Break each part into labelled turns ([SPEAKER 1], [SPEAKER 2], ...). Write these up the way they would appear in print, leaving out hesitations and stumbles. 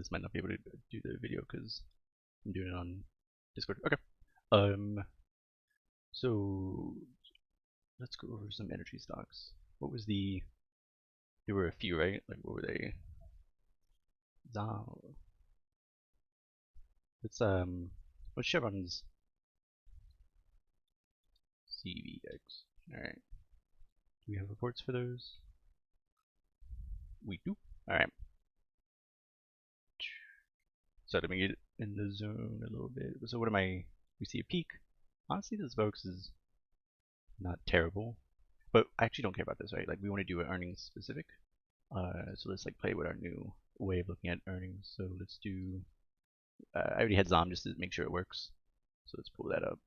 [SPEAKER 1] this might not be able to do the video because I'm doing it on Discord. Okay. So let's go over some energy stocks. What was the? There were a few, right? Like what were they? Let's what's Chevron's CVX? All right. Do we have reports for those? We do. All right. So let me get in the zone a little bit. So what am I? We see a peak. Honestly, this Vox is not terrible, but I actually don't care about this, right? Like we want to do an earnings specific. So let's like play with our new way of looking at earnings. So let's do. I already had XOM just to make sure it works. So let's pull that up.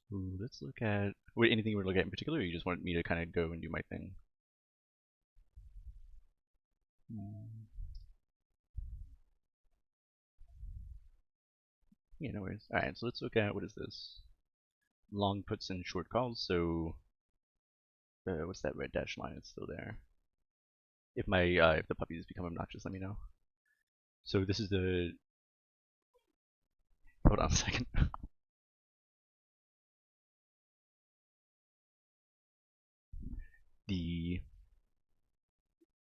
[SPEAKER 1] So let's look at anything you want to look at in particular, or you just want me to kind of go and do my thing? Yeah, no worries. All right, so let's look at what is this? Long puts and short calls. So what's that red dash line? It's still there. If my if the puppies become obnoxious, let me know. So this is the. Hold on a second. The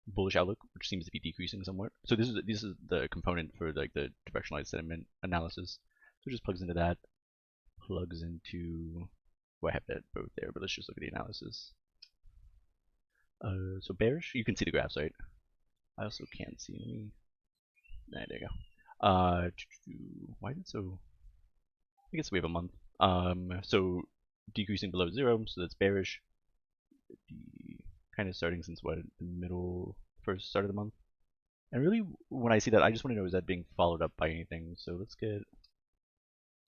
[SPEAKER 1] bullish outlook, which seems to be decreasing somewhat. So this is the component for like the directionalized sentiment analysis. So it just plugs into that. Plugs into. Well, I have that both there, but let's just look at the analysis. So bearish, you can see the graphs, right? I also can't see any. There you go. Why is it so? I guess we have a month. So decreasing below 0, so that's bearish. The kind of starting since what, the middle, first start of the month. And really, when I see that, I just want to know, is that being followed up by anything? So let's get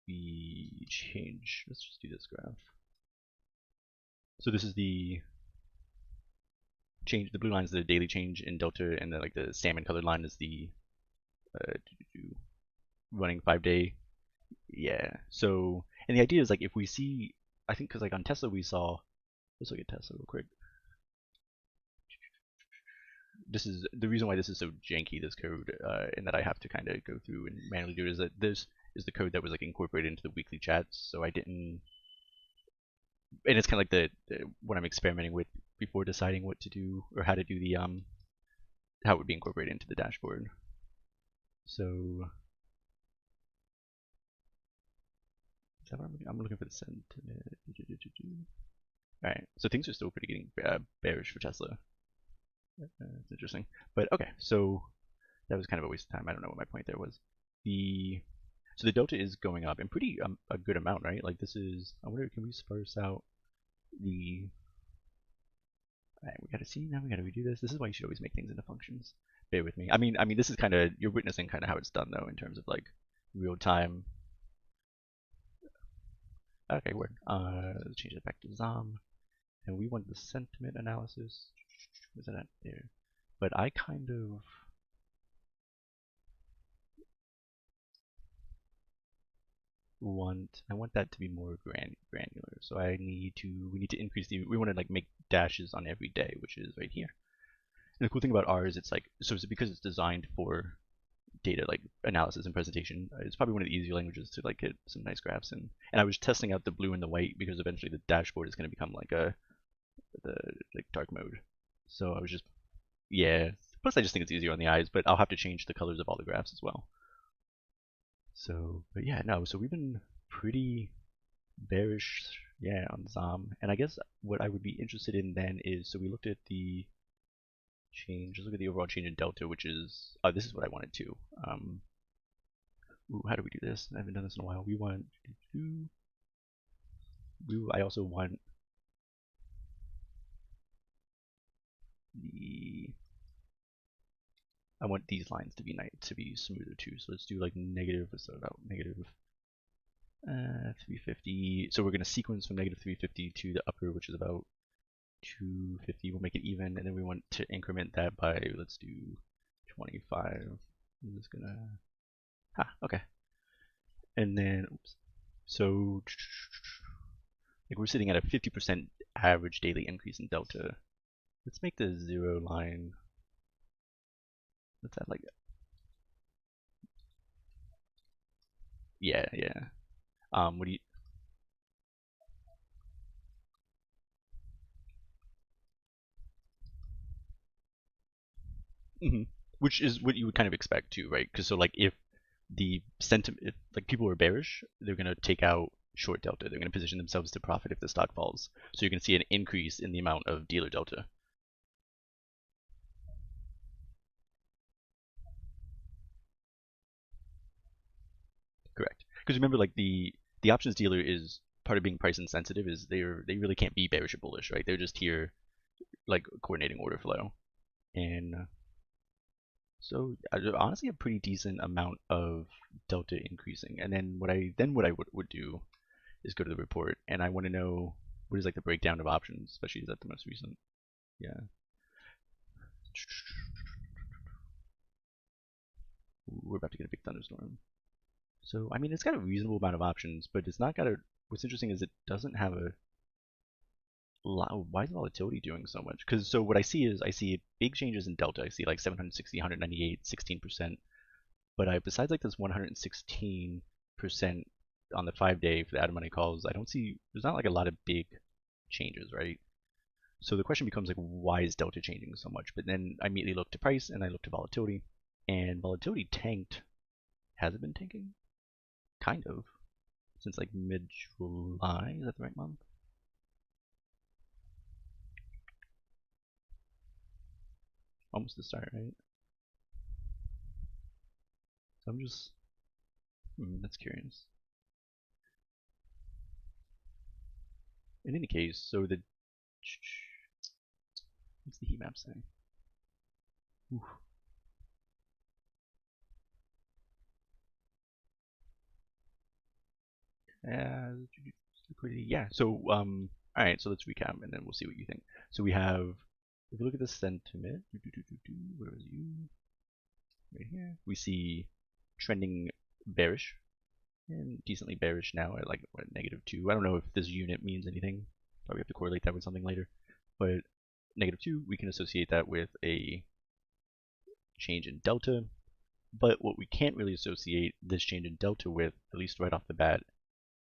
[SPEAKER 1] the change. Let's just do this graph. So this is the change. The blue line is the daily change in delta, and then like the salmon colored line is the running 5-day. Yeah. So, and the idea is like if we see, I think because like on Tesla we saw. Let's look at Tesla real quick. This is the reason why this is so janky, this code, and that I have to kind of go through and manually do it, is that this is the code that was like incorporated into the weekly chats, so I didn't, and it's kind of like the what I'm experimenting with before deciding what to do or how to do the how it would be incorporated into the dashboard. So is that what I'm looking for the sentiment. All right, so things are still pretty getting bearish for Tesla. It's interesting, but okay. So that was kind of a waste of time. I don't know what my point there was. So the delta is going up and pretty a good amount, right? Like this is. I wonder, can we sparse out the? All right, we got to see now. We got to redo this. This is why you should always make things into functions. Bear with me. I mean, this is kind of, you're witnessing kind of how it's done though in terms of like real time. Okay, word. Let's change it back to XOM. And we want the sentiment analysis. Is that there? But I kind of want that to be more granular. So we need to increase we want to like make dashes on every day, which is right here. And the cool thing about R is it's like, so it's because it's designed for data like analysis and presentation. It's probably one of the easier languages to like get some nice graphs in. And I was testing out the blue and the white because eventually the dashboard is going to become like the dark mode. So I was just, yeah. Plus I just think it's easier on the eyes, but I'll have to change the colors of all the graphs as well. So, but yeah, no. So we've been pretty bearish, yeah, on XOM. And I guess what I would be interested in then is, so we looked at the change. Let's look at the overall change in delta, which is, this is what I wanted to. Ooh, how do we do this? I haven't done this in a while. We want, I also want I want these lines to be smoother too. So let's do like negative. Let's start out negative 350. So we're going to sequence from negative 350 to the upper, which is about 250. We'll make it even, and then we want to increment that by, let's do 25. I'm just gonna, okay. And then, oops. So like we're sitting at a 50% average daily increase in delta. Let's make the 0 line. Let's add like, yeah. What do you? Which is what you would kind of expect too, right? Because so like if the sentiment, if like people are bearish, they're gonna take out short delta. They're gonna position themselves to profit if the stock falls. So you're gonna see an increase in the amount of dealer delta. Correct. Because remember, like the options dealer is part of being price insensitive is they really can't be bearish or bullish, right? They're just here like coordinating order flow, and so honestly a pretty decent amount of delta increasing. And then what I would do is go to the report, and I want to know what is like the breakdown of options, especially is that the most recent. Yeah. We're about to get a big thunderstorm. So I mean, it's got a reasonable amount of options, but it's not got a. What's interesting is it doesn't have a lot. Why is volatility doing so much? Because so what I see is I see big changes in delta. I see like 760, 198, 16%. But besides like this 116% on the 5-day for the out of money calls, I don't see. There's not like a lot of big changes, right? So the question becomes like, why is delta changing so much? But then I immediately look to price and I look to volatility, and volatility tanked. Has it been tanking? Kind of. Since like mid-July, is that the right month? Almost the start, right? So I'm just, that's curious. In any case, so what's the heat map saying? Oof. Liquidity, yeah. So all right, so let's recap and then we'll see what you think. So we have, if you look at the sentiment, where is you? Right here. We see trending bearish and decently bearish now at like what, -2. I don't know if this unit means anything. Probably have to correlate that with something later. But -2, we can associate that with a change in delta. But what we can't really associate this change in delta with, at least right off the bat,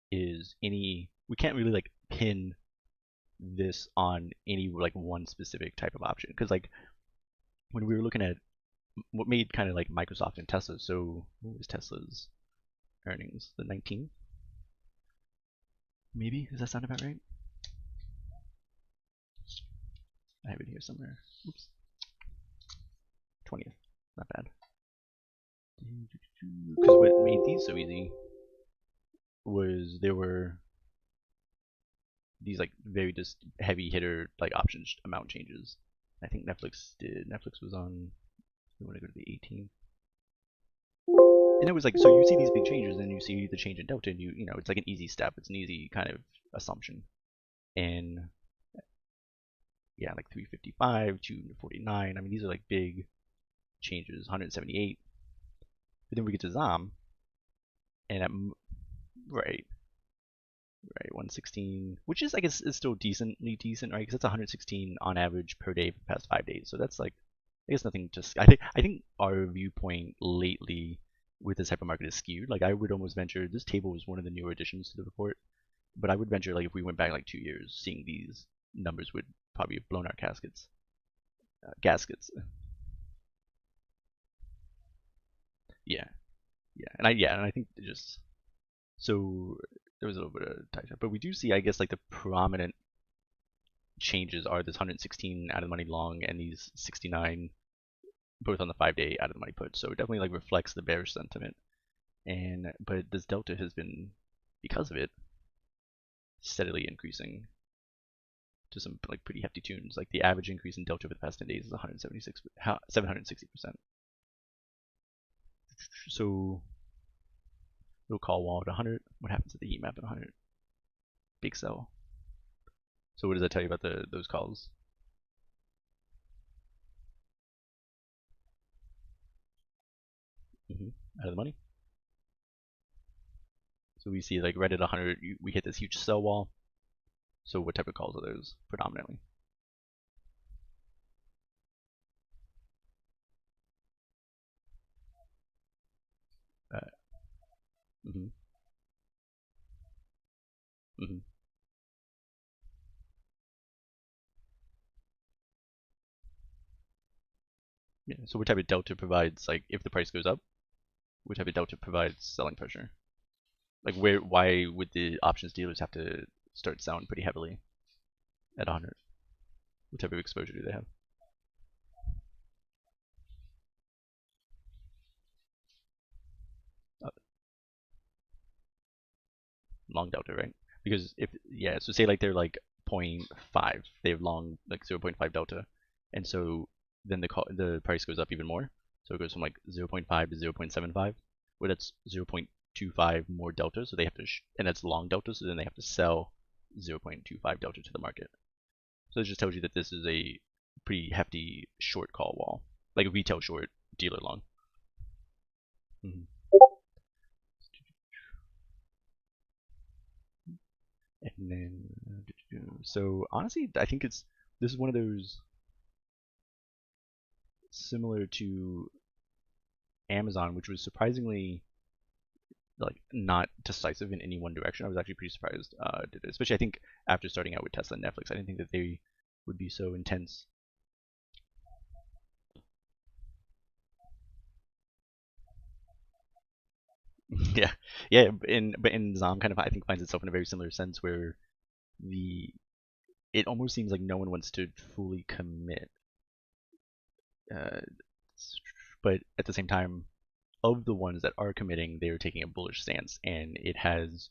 [SPEAKER 1] is we can't really like pin this on any like one specific type of option. Because like when we were looking at what made kind of like Microsoft and Tesla, so what was Tesla's earnings? The 19th? Maybe? Does that sound about right? I have it here somewhere. Oops. 20th. Not bad. Because what made these so easy was there were these like very just heavy hitter like options amount changes. I think Netflix did. Netflix was on. We want to go to the 18th. And it was like, so you see these big changes and you see the change in delta and you know, it's like an easy step. It's an easy kind of assumption. And yeah, like 355, 249. I mean, these are like big changes, 178. But then we get to XOM and at, right, 116, which is, I guess, is still decently decent, right? Because that's 116 on average per day for the past 5 days. So that's like, I guess nothing to, I think our viewpoint lately with this type of market is skewed. Like I would almost venture, this table was one of the newer additions to the report, but I would venture like if we went back like 2 years, seeing these numbers would probably have blown our gaskets. Yeah, and I think just so there was a little bit of tight, but we do see, I guess, like the prominent changes are this 116 out of the money long and these 69 both on the 5-day out of the money put. So it definitely like reflects the bearish sentiment. And but this delta has been, because of it, steadily increasing to some like pretty hefty tunes. Like the average increase in delta over the past 10 days is 760%. So little call wall at 100. What happens at the heat map at 100? Big sell. So what does that tell you about those calls? Out of the money. So we see like right at 100, we hit this huge sell wall. So what type of calls are those predominantly? Hmm. Hmm. Yeah. So what type of delta provides, like, if the price goes up, what type of delta provides selling pressure? Like, why would the options dealers have to start selling pretty heavily at 100? What type of exposure do they have? Uh, Long delta, right? Because if, yeah, so say like they're like zero 0.5, they have long like 0.5 delta, and so then the price goes up even more. So it goes from like 0.5 to 0.75, where that's 0.25 more delta. So they have to, and that's long delta. So then they have to sell 0.25 delta to the market. So it just tells you that this is a pretty hefty short call wall, like a retail short, dealer long. Mhm. And then, so honestly, I think this is one of those similar to Amazon, which was surprisingly like not decisive in any one direction. I was actually pretty surprised, especially I think after starting out with Tesla and Netflix, I didn't think that they would be so intense. Yeah, yeah, but in Zom kind of I think finds itself in a very similar sense where the it almost seems like no one wants to fully commit, uh, but at the same time, of the ones that are committing, they're taking a bullish stance, and it has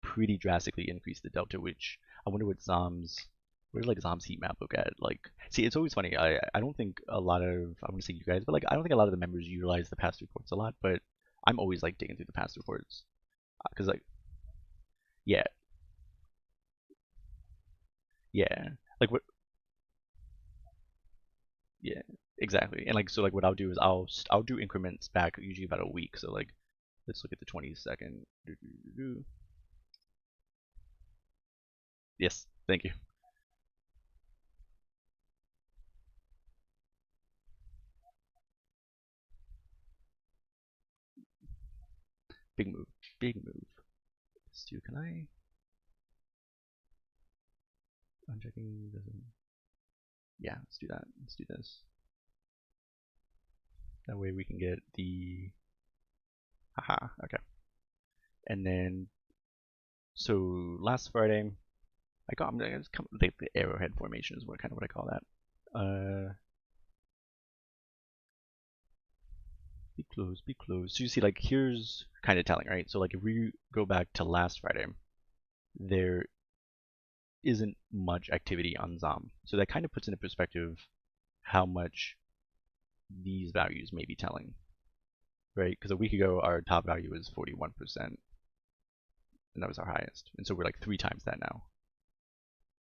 [SPEAKER 1] pretty drastically increased the delta. Which I wonder what Zom's where does like Zom's heat map look at? Like, see, it's always funny. I don't think a lot of I want to say you guys, but like I don't think a lot of the members utilize the past reports a lot. But I'm always like digging through the past reports because like yeah, yeah, like what yeah, exactly. And like so like what I'll do is I'll do increments back usually about a week. So like let's look at the 22nd. Yes, thank you. Big move, big move. Let's do. Can I? Unchecking doesn't. Yeah, let's do that. Let's do this. That way we can get the. Haha. Okay. And then so last Friday I got. It's the arrowhead formation is what I call that. Be close, be close. So you see, like here's kind of telling, right? So like if we go back to last Friday, there isn't much activity on ZOM. So that kind of puts into perspective how much these values may be telling, right? Because a week ago, our top value was 41%, and that was our highest. And so we're like 3 times that now.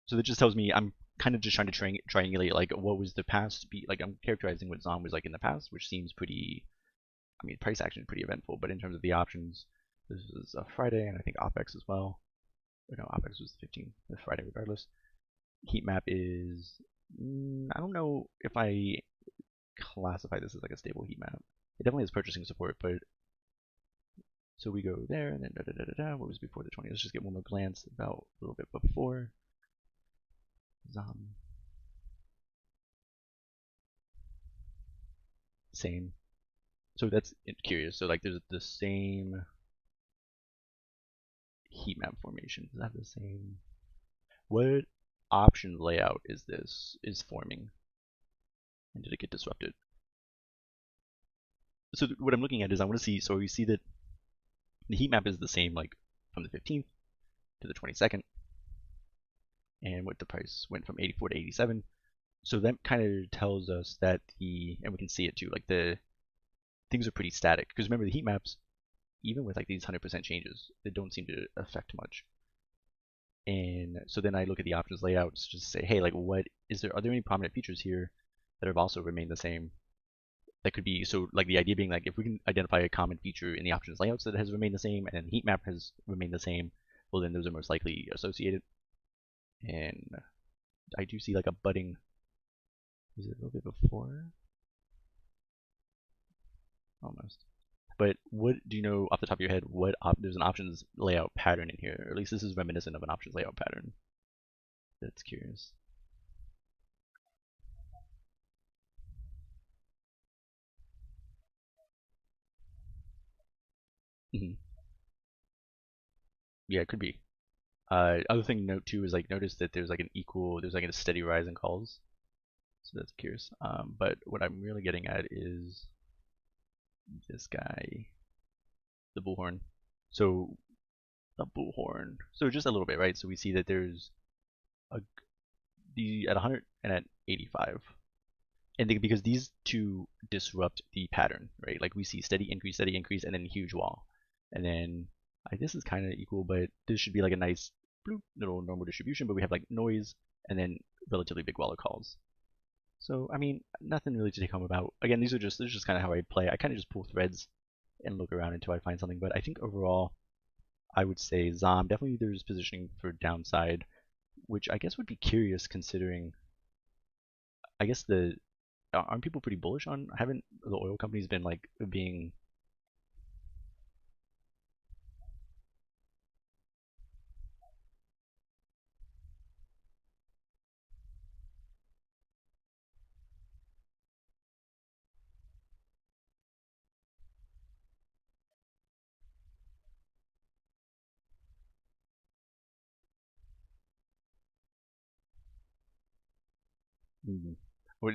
[SPEAKER 1] So that just tells me I'm kind of just trying to triangulate like what was the past be like. I'm characterizing what ZOM was like in the past, which seems pretty. I mean, price action is pretty eventful, but in terms of the options, this is a Friday, and I think OPEX as well. Or no, OPEX was the 15th, the Friday regardless. Heat map is. I don't know if I classify this as like a stable heat map. It definitely has purchasing support, but so we go there and then da da da da da. What was before the 20? Let's just get one more glance about a little bit before. Same. So that's curious. So like there's the same heat map formation. Does that have the same? What option layout is forming? And did it get disrupted? So what I'm looking at is I want to see. So you see that the heat map is the same like from the 15th to the 22nd, and what the price went from 84 to 87. So that kind of tells us that and we can see it too, like the things are pretty static. Because remember the heat maps, even with like these 100% changes, they don't seem to affect much. And so then I look at the options layouts just to say, hey, like are there any prominent features here that have also remained the same? That could be, so like the idea being like if we can identify a common feature in the options layouts that has remained the same and then the heat map has remained the same, well then those are most likely associated. And I do see like a budding, is it a little bit before? Almost. But what do you know off the top of your head? There's an options layout pattern in here, or at least this is reminiscent of an options layout pattern. That's curious. Hmm. Yeah, it could be. Other thing to note too is like notice that there's like a steady rise in calls. So that's curious. But what I'm really getting at is this guy, the bullhorn. So the bullhorn. So just a little bit, right? So we see that there's a at 100 and at 85. And because these two disrupt the pattern, right? Like we see steady increase, and then huge wall. And then this is kind of equal, but this should be like a nice bloop, little normal distribution, but we have like noise and then relatively big wall of calls. So, I mean, nothing really to take home about. Again, this is just kind of how I play. I kind of just pull threads and look around until I find something. But I think overall, I would say Zom, definitely there's positioning for downside, which I guess would be curious considering, I guess aren't people pretty bullish on, haven't the oil companies been like being, mm, or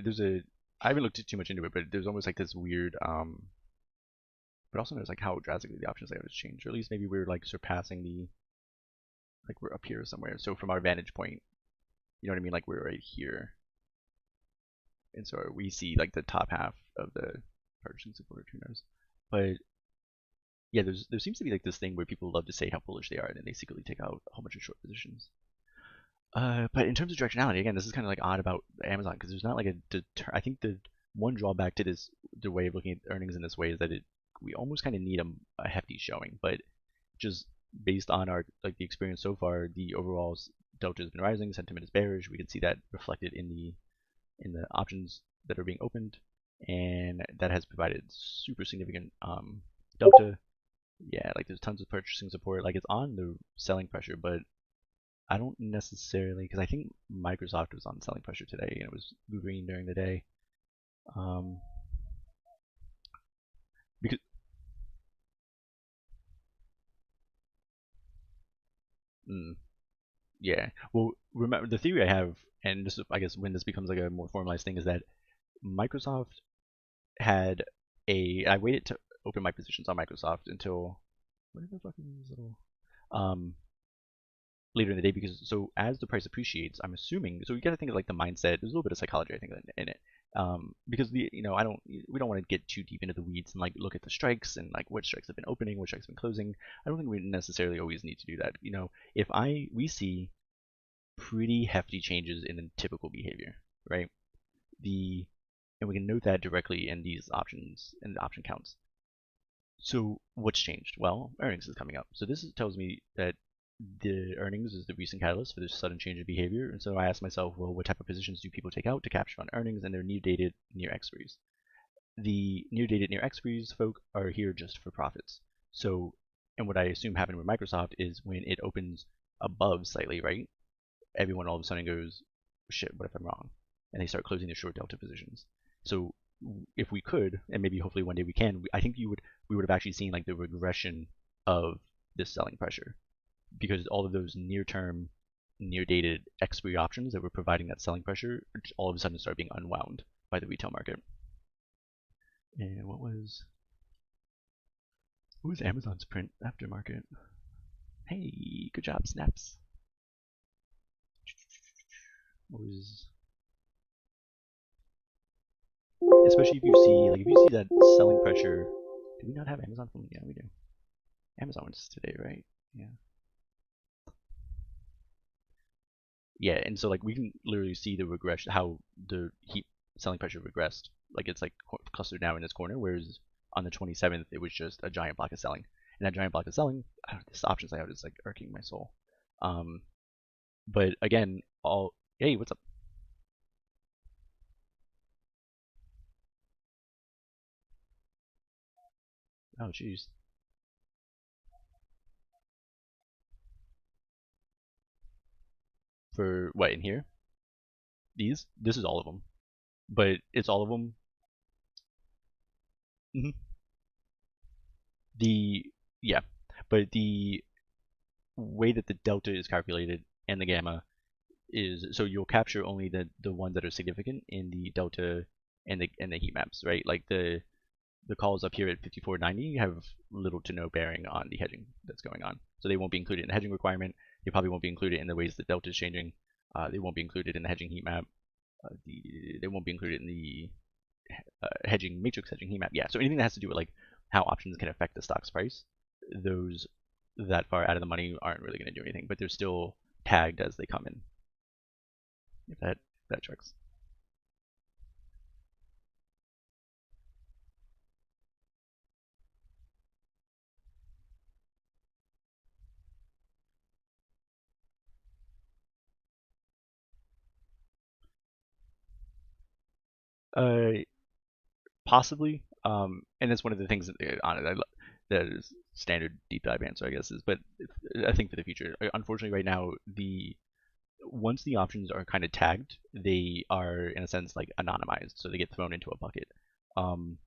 [SPEAKER 1] I haven't looked too much into it, but there's almost like this weird, but also there's like how drastically the options layout has changed, or at least maybe we're like surpassing like we're up here somewhere. So from our vantage point, you know what I mean? Like we're right here. And so we see like the top half of the purchasing support, who knows. But yeah, there seems to be like this thing where people love to say how bullish they are, and then they secretly take out a whole bunch of short positions. But in terms of directionality, again, this is kind of like odd about Amazon because there's not like I think the one drawback to the way of looking at earnings in this way is that we almost kind of need a hefty showing, but just based on our like the experience so far, the overall delta has been rising, sentiment is bearish. We can see that reflected in the options that are being opened, and that has provided super significant delta. Yeah, like there's tons of purchasing support. Like it's on the selling pressure, but I don't necessarily because I think Microsoft was on selling pressure today and it was green during the day. Um, because mm, yeah, well, remember the theory I have, and this is, I guess when this becomes like a more formalized thing, is that Microsoft had I waited to open my positions on Microsoft until what the fuck is this little um later in the day because so as the price appreciates, I'm assuming so you got to think of like the mindset. There's a little bit of psychology I think in it. Because I don't we don't want to get too deep into the weeds and like look at the strikes and like what strikes have been opening, what strikes have been closing. I don't think we necessarily always need to do that. If we see pretty hefty changes in the typical behavior, right? The and we can note that directly in these options and the option counts. So what's changed? Well, earnings is coming up. So tells me that the earnings is the recent catalyst for this sudden change of behavior. And so I asked myself, well, what type of positions do people take out to capture on earnings and their near dated near expiries? The near dated near expiries folk are here just for profits. So, and what I assume happened with Microsoft is when it opens above slightly, right? Everyone all of a sudden goes, shit, what if I'm wrong? And they start closing their short delta positions. So if we could, and maybe hopefully one day we can, I think we would have actually seen like the regression of this selling pressure because all of those near-term, near-dated expiry options that were providing that selling pressure all of a sudden start being unwound by the retail market. And what was Amazon's print aftermarket? Hey, good job, snaps. What was especially if you see that selling pressure. Do we not have Amazon from? Yeah, we do. Amazon was today, right? Yeah. Yeah, and so like we can literally see the regression, how the heat selling pressure regressed. Like it's like clustered now in this corner, whereas on the 27th it was just a giant block of selling. And that giant block of selling, this options layout is like irking my soul. But again, hey, what's up? Oh, jeez. For what in here? These? This is all of them, but it's all of them. Mhm. The Yeah, but the way that the delta is calculated and the gamma is so you'll capture only the ones that are significant in the delta and the heat maps, right? Like the calls up here at 5490 have little to no bearing on the hedging that's going on. So they won't be included in the hedging requirement. They probably won't be included in the ways the delta is changing. They won't be included in the hedging heat map. They won't be included in the hedging matrix hedging heat map. Yeah, so anything that has to do with like how options can affect the stock's price, those that far out of the money aren't really going to do anything, but they're still tagged as they come in. If that tracks. Uh, Possibly. And that's one of the things on it that is standard deep dive answer, I guess, is. But I think for the future, unfortunately, right now, the once the options are kind of tagged, they are in a sense like anonymized, so they get thrown into a bucket. Um,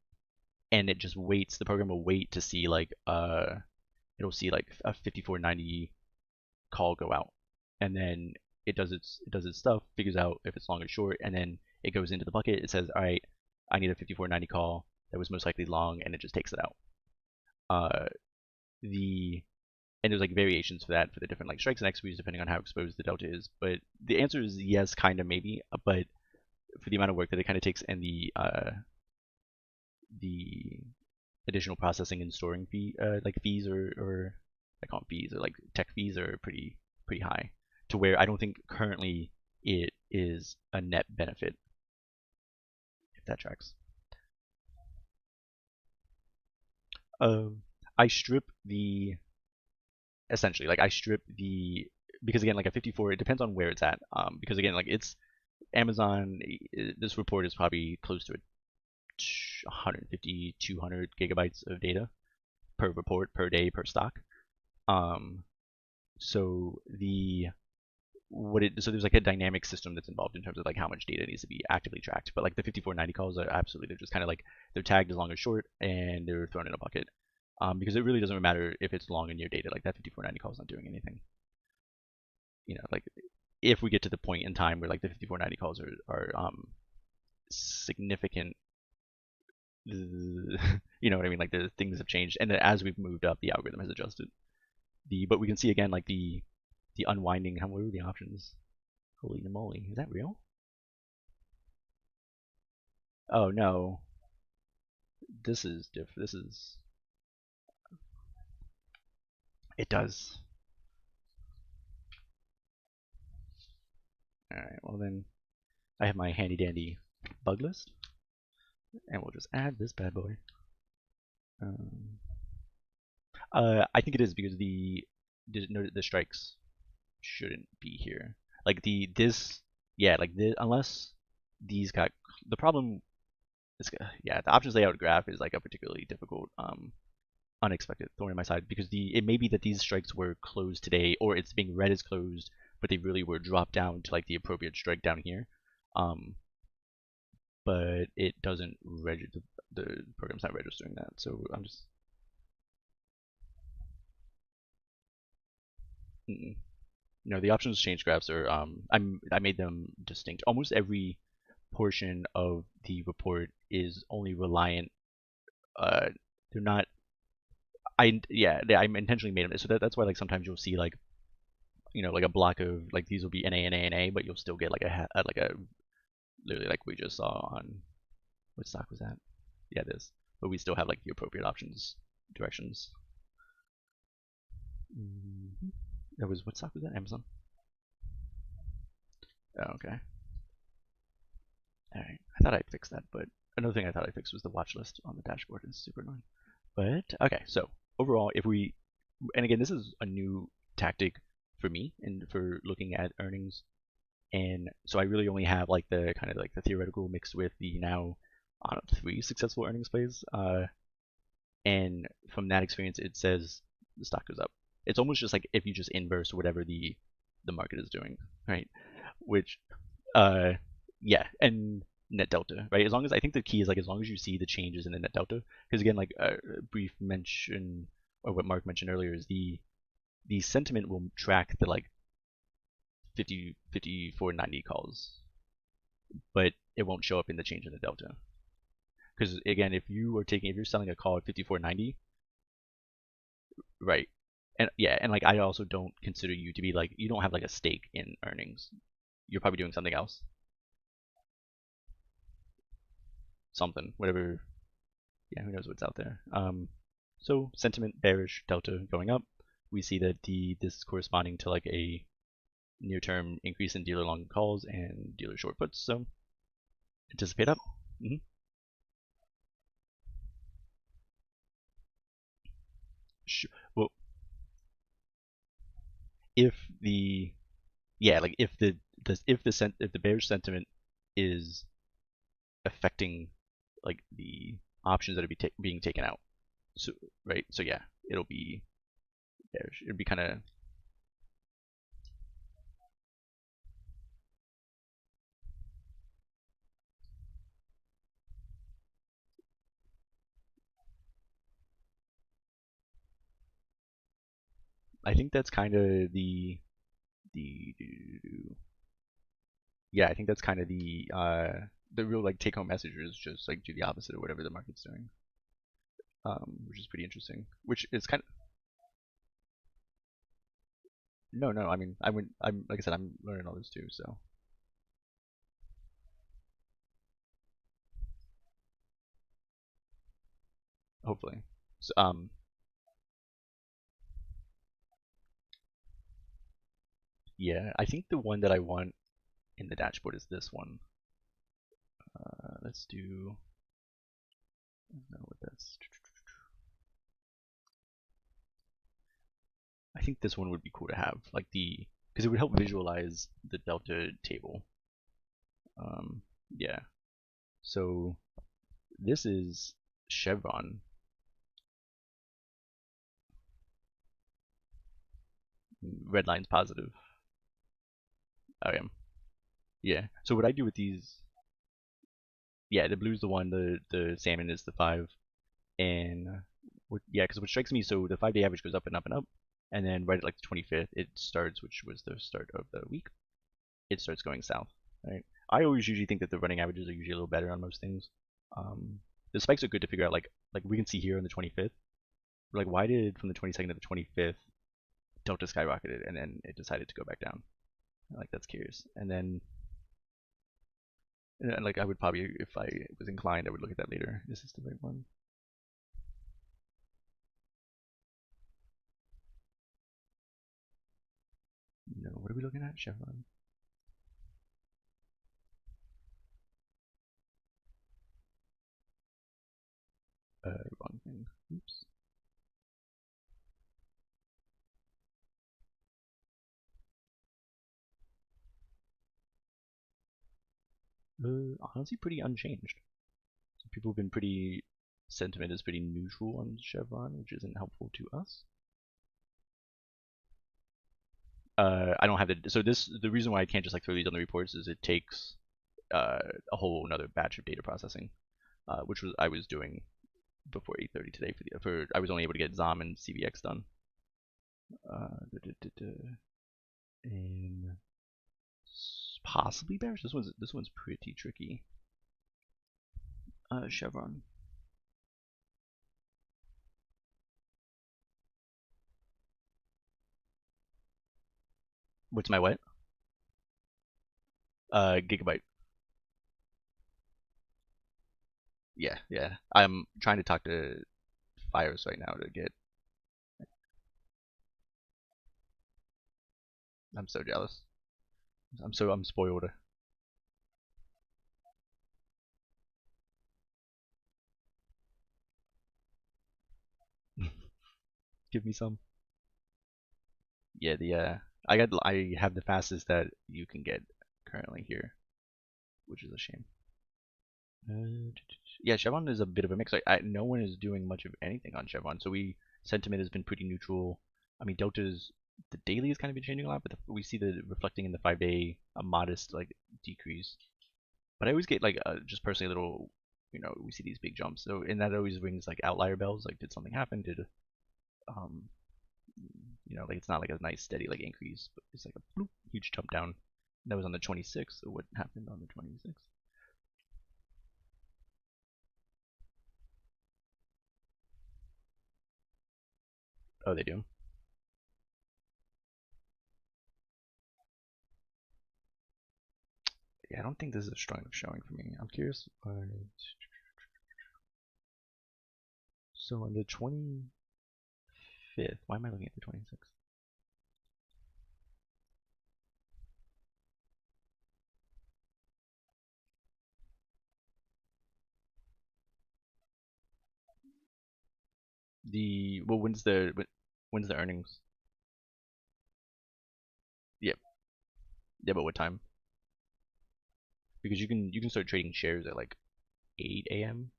[SPEAKER 1] and it just waits. The program will wait to see like it'll see like a 5490 call go out, and then it does its stuff, figures out if it's long or short, and then it goes into the bucket. It says, all right, I need a 5490 call that was most likely long, and it just takes it out. Uh, the and there's like variations for that for the different like strikes and expiries depending on how exposed the delta is. But the answer is yes, kind of, maybe. But for the amount of work that it kind of takes and the additional processing and storing like fees or I call them fees or like tech fees are pretty high to where I don't think currently it is a net benefit, if that tracks. Um, I strip the essentially like I strip the because again like a 54 it depends on where it's at because again like it's Amazon. This report is probably close to 150 200 gigabytes of data per report per day per stock. um so the what it so there's like a dynamic system that's involved in terms of like how much data needs to be actively tracked, but like the 5490 calls are absolutely, they're just kind of like they're tagged as long or short and they're thrown in a bucket. Because it really doesn't matter if it's long in your data, like that 5490 call is not doing anything. Like if we get to the point in time where like the 5490 calls are significant, you know what I mean? Like the things have changed, and then as we've moved up, the algorithm has adjusted. But we can see again like the unwinding. What were the options? Holy moly, is that real? Oh no, this is different. This is it does. All right, well then I have my handy dandy bug list, and we'll just add this bad boy. Um, I think it is because the strikes shouldn't be here. Like this, yeah, like this, unless these got the problem is, yeah, the options layout graph is like a particularly difficult, unexpected thorn in my side because it may be that these strikes were closed today, or it's being read as closed, but they really were dropped down to like the appropriate strike down here. Um, but it doesn't register. The program's not registering that, so I'm just. Mm-mm. No, the options change graphs are I made them distinct. Almost every portion of the report is only reliant. Uh, they're not. I intentionally made them so that's why like sometimes you'll see like like a block of like these will be NA, but you'll still get like a literally like we just saw on what stock was that? Yeah, this. But we still have like the appropriate options directions. Mm-hmm. That was what stock was that? Amazon. Oh, okay. All right. I thought I'd fix that, but another thing I thought I fixed was the watch list on the dashboard. It's super annoying. But okay, so overall, if we, and again, this is a new tactic for me and for looking at earnings, and so I really only have like the kind of like the theoretical mixed with the now, I don't know, 3 successful earnings plays. and from that experience, it says the stock goes up. It's almost just like if you just inverse whatever the market is doing, right? Which, uh, yeah, and net delta, right? As long as I think the key is like as long as you see the changes in the net delta, because again, like a brief mention or what Mark mentioned earlier is the sentiment will track the like 50, 54, 90 calls, but it won't show up in the change in the delta. Because again, if you're selling a call at 54.90, right? And yeah, and like I also don't consider you to be like you don't have like a stake in earnings. You're probably doing something else, something, whatever. Yeah, who knows what's out there. So sentiment bearish, delta going up. We see that this is corresponding to like a near-term increase in dealer long calls and dealer short puts. So anticipate up. Mm-hmm. Well, if the yeah, like if the bearish sentiment is affecting like the options that are being taken out, so right, so yeah, it'll be bearish. It'd be kind of I think that's kind of the yeah, I think that's kind of the real like take home message is just like do the opposite of whatever the market's doing, which is pretty interesting. Which is kind of no, I mean I'm like I said I'm learning all this too, so hopefully. So, yeah, I think the one that I want in the dashboard is this one. Let's do. I don't know what that's. I think this one would be cool to have, like because it would help visualize the delta table. Yeah. So this is Chevron. Red line's positive. Okay. Yeah. So what I do with these, yeah, the blue's the one, the salmon is the 5, and yeah, because what strikes me, so the 5-day average goes up and up and up, and then right at like the 25th, it starts, which was the start of the week, it starts going south. Right. I always usually think that the running averages are usually a little better on most things. The spikes are good to figure out. Like we can see here on the 25th, like why did from the 22nd to the 25th delta skyrocketed and then it decided to go back down. Like that's curious. And like I would probably, if I was inclined, I would look at that later. Is this the right one? No. What are we looking at? Chevron. Wrong thing. Oops. Honestly, pretty unchanged. So people have been pretty. Sentiment is pretty neutral on Chevron, which isn't helpful to us. I don't have the so this the reason why I can't just like throw these on the reports is it takes a whole another batch of data processing, which was I was doing before 8:30 today for I was only able to get XOM and CVX done. And possibly bearish. This one's pretty tricky. Chevron. What's my what? Gigabyte. Yeah, yeah. I'm trying to talk to Fires right now to get. I'm so jealous. I'm spoiled. Give me some. Yeah, I have the fastest that you can get currently here, which is a shame. Yeah, Chevron is a bit of a mix. No one is doing much of anything on Chevron, so sentiment has been pretty neutral. I mean, Delta's the daily has kind of been changing a lot, but we see the reflecting in the 5-day a modest like decrease. But I always get like just personally a little, we see these big jumps, so and that always rings like outlier bells. Like, did something happen? Did um, like it's not like a nice steady like increase, but it's like a bloop, huge jump down. That was on the 26th. So what happened on the 26th? Oh, they do. Yeah, I don't think this is a strong enough showing for me. I'm curious. So on the 25th, why am I looking at the 26th? When's the earnings? Yeah, yeah, but what time? Because you can start trading shares at like 8 a.m.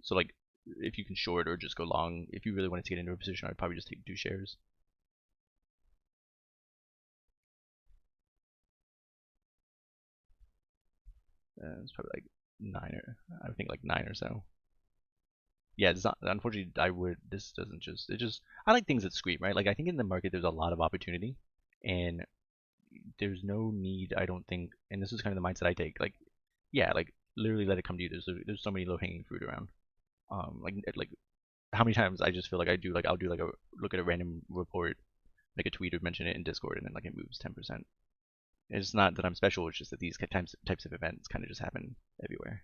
[SPEAKER 1] So like if you can short or just go long, if you really wanted to get into a position, I'd probably just take 2 shares. It's probably like nine or I would think like 9 or so. Yeah, it's not. Unfortunately, I would. This doesn't just. It just. I like things that scream, right? Like I think in the market there's a lot of opportunity, and there's no need. I don't think. And this is kind of the mindset I take. Like, yeah, like literally let it come to you. There's so many low hanging fruit around. Like how many times I just feel like I'll do like a look at a random report, make a tweet or mention it in Discord, and then like it moves 10%. It's not that I'm special. It's just that these types of events kind of just happen everywhere.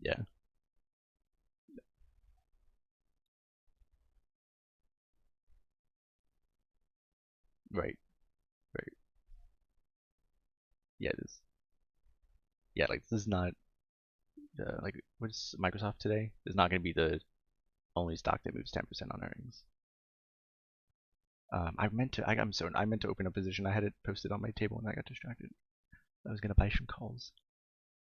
[SPEAKER 1] Yeah. Right. Right. Yeah. This. Yeah. Like this is not like what's Microsoft today? Is not going to be the only stock that moves 10% on earnings. I meant to open a position. I had it posted on my table and I got distracted. I was going to buy some calls.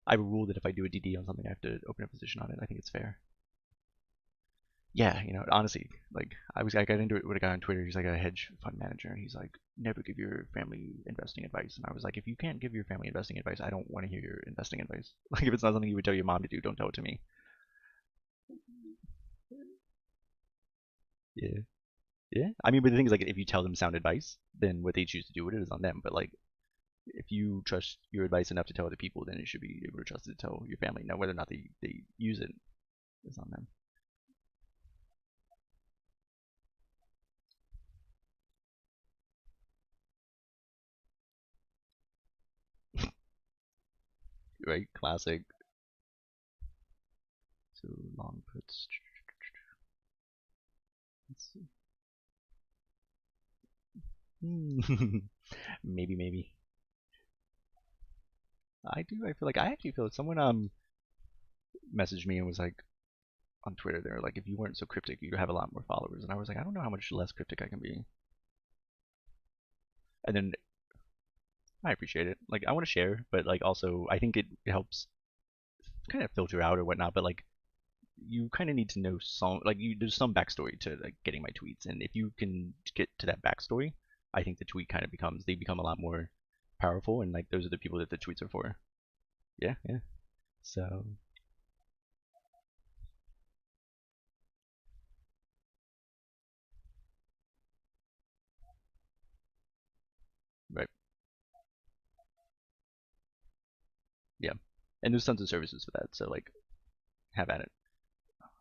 [SPEAKER 1] I have a rule that if I do a DD on something, I have to open a position on it. I think it's fair. Yeah, honestly, like I got into it with a guy on Twitter. He's like a hedge fund manager, and he's like, never give your family investing advice. And I was like, if you can't give your family investing advice, I don't want to hear your investing advice. Like, if it's not something you would tell your mom to do, don't tell it to me. Yeah, yeah. I mean, but the thing is, like, if you tell them sound advice, then what they choose to do with it is on them. But like, if you trust your advice enough to tell other people, then you should be able to trust it to tell your family. Now, whether or not they use it is on them. Right? Classic. So long puts. Let's see. Maybe, maybe. I do. I feel like I actually feel like someone messaged me and was like on Twitter. They're like, if you weren't so cryptic, you'd have a lot more followers. And I was like, I don't know how much less cryptic I can be. And then I appreciate it. Like I want to share, but like also I think it helps kind of filter out or whatnot. But like you kind of need to know some like there's some backstory to like getting my tweets, and if you can get to that backstory, I think the tweet kind of become a lot more powerful, and like those are the people that the tweets are for. Yeah, yeah. So right, yeah. And there's tons of services for that. So like have at it.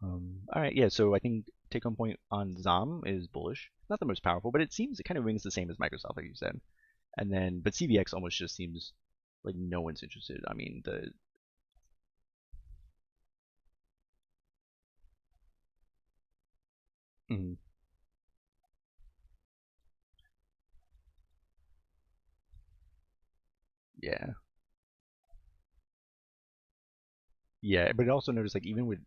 [SPEAKER 1] All right, yeah. So I think take home point on ZOM is bullish. Not the most powerful, but it kind of rings the same as Microsoft, like you said. And then, but CVX almost just seems like no one's interested. I mean, mhm, yeah, yeah. But I also noticed like even with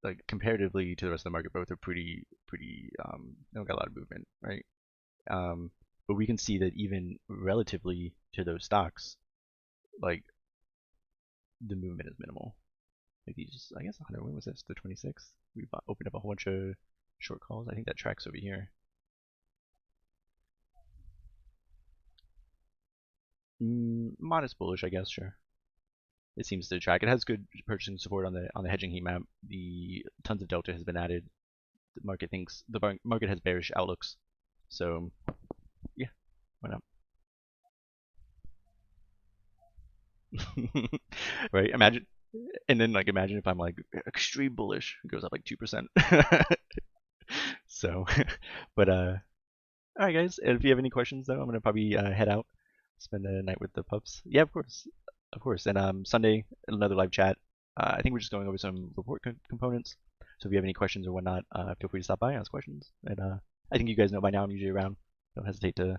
[SPEAKER 1] like comparatively to the rest of the market, both are pretty don't got a lot of movement, right? But we can see that even relatively to those stocks, like the movement is minimal. Like these, I guess 100. When was this? The 26th. We opened up a whole bunch of short calls. I think that tracks over here. Modest bullish, I guess. Sure. It seems to track. It has good purchasing support on the hedging heat map. The tons of delta has been added. The market has bearish outlooks. So yeah, why not? Right? Imagine, and then like imagine if I'm like extreme bullish, it goes up like 2%. So, but all right, guys. If you have any questions though, I'm gonna probably head out, spend the night with the pups. Yeah, of course, of course. And Sunday another live chat. I think we're just going over some report components. So if you have any questions or whatnot, feel free to stop by and ask questions. And I think you guys know by now I'm usually around. Don't hesitate to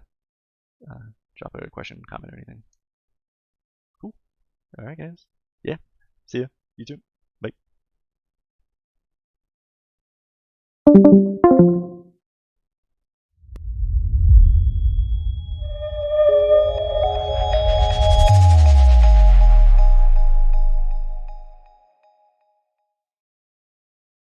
[SPEAKER 1] drop a question, comment, or anything. Cool. All right, guys. Yeah. See ya. You too. Bye.